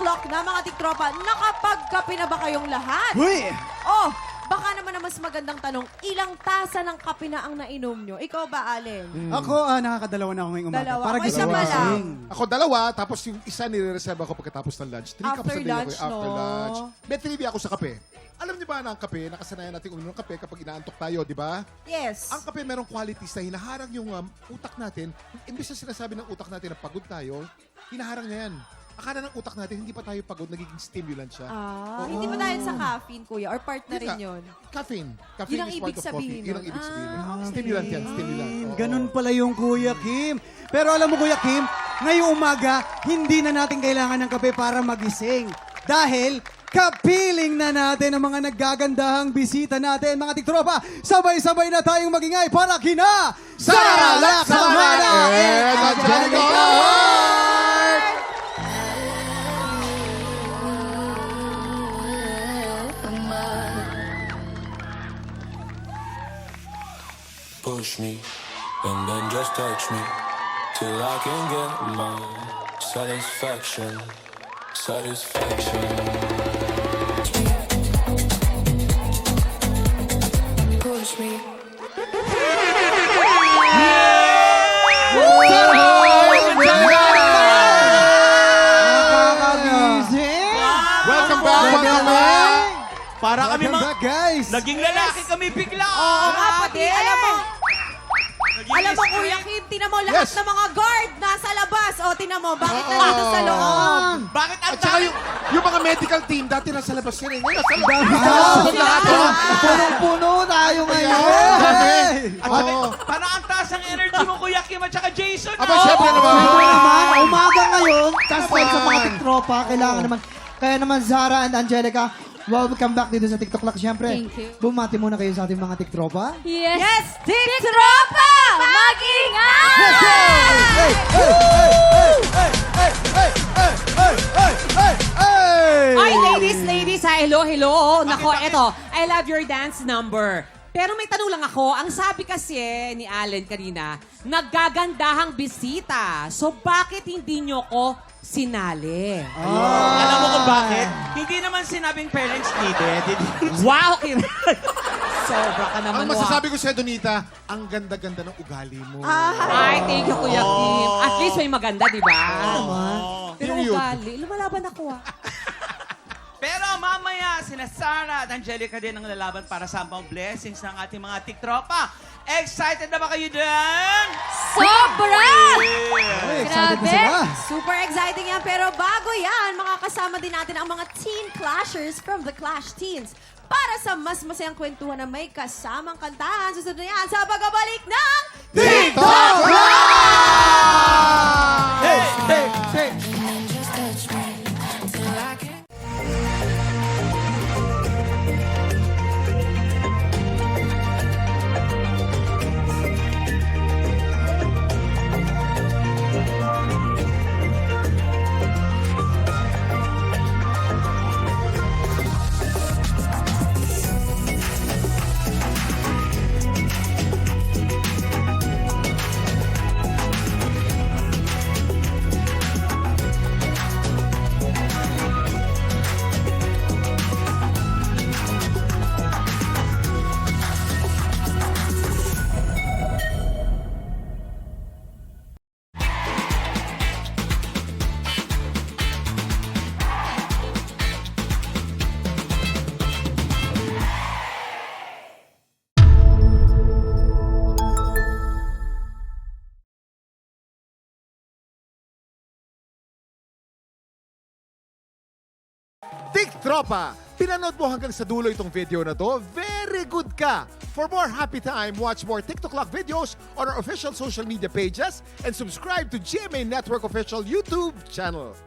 o'clock na mga tiktropa. Nakapagkape na ba kayong lahat? Uy! Oh, baka naman na mas magandang tanong, ilang tasa ng kape na ang nainom nyo? Ikaw ba, Allen? Ako, nakakadalawa na ako ngayong umaga. Dalawa. Para Ako, gising isa pa lang. gising. Ako dalawa, tapos yung isa nire-reserve ako pagkatapos ng lunch. 3 cups After a day ako lunch, after no? lunch. May trivia ako sa kape. Alam niyo ba na ang kape, nakasanayan natin uminom ng kape kapag inaantok tayo, di ba? Yes. Ang kape merong qualities na hinaharang yung utak natin. Imbis na sinasabi ng utak natin na pagod tayo, hinaharang niya yan. Akala ng utak natin, hindi pa tayo pagod, nagiging stimulant siya. Hindi ba dahil sa caffeine, kuya? Or part na rin yun? Caffeine. Yun Caffeine ang is part ibig of sabihin coffee. Yun ang nun. ibig sabihin. Okay. Stimulant yan, stimulant. Oo. Ganun pala yung Kuya Kim. Pero alam mo, Kuya Kim, ngayong umaga, hindi na natin kailangan ng kape para magising. Dahil, kapiling na natin ang mga naggagandahang bisita natin. Mga tiktropa, sabay-sabay na tayong magingay para kina Sara Laksamana and Angelica! Push me and then just touch me till I can get my satisfaction. Push me. Nakakagising! Welcome back, welcome back! Para kami Welcome back, guys! naging lalaki kami bigla. Oo nga, pati. Alam mo, Naging Kuya Kim, tinan mo lahat Yes. ng mga guard nasa labas. O, tinan mo, bakit nandito sa loob? Bakit ang At saka dami? yung mga medical team, dati nasa labas yun eh. Ngayon, nasa loob. Punong-puno tayo ngayon! Dami. At saka, Oo. parang ang taas ang energy mo, Kuya Kim at saka Jason. Aba, syempre naman. Ito naman, umaga ngayon, kasal sa mga Naman. tiktropa, kailangan naman. Kaya naman, Zara and Angelica, welcome back dito sa TikTok Lock. Siyempre, Thank you. bumati muna kayo sa ating mga tiktropa. Yes. Tiktropa! Mag-ingat! Ay, ladies, ha, hello. Nako, eto, I love your dance number. Pero may tanong lang ako, ang sabi kasi ni Allen kanina, naggagandahang bisita. So bakit hindi nyo ko sinali? Alam mo kung bakit? Hindi naman sinabing parents needed. Wow, Kim! Sobra ka naman. Ang masasabi ko sa'yo, Donita, ang ganda-ganda ng ugali mo. Ay, thank you, Kuya Kim. At least may maganda, di ba? Pero Period. ugali, lumalaban ako Pero mamaya, sina Sarah at Angelica din ang lalaban para sa mga blessings ng ating mga tiktropa. Excited na ba kayo dyan? Sobra! Ay, excited na sila. Super exciting yan. Pero bago yan, makakasama din natin ang mga teen clashers from the Clash Teens para sa mas masayang kwentuhan na may kasamang kantahan. Susunod na yan sa pagbabalik ng TikTok Live! Just touch me till I can. Tiktropa! Pinanood mo hanggang sa dulo itong video na to? Very good ka! For more happy time, watch more TikTok Lock videos on our official social media pages and subscribe to GMA Network official YouTube channel.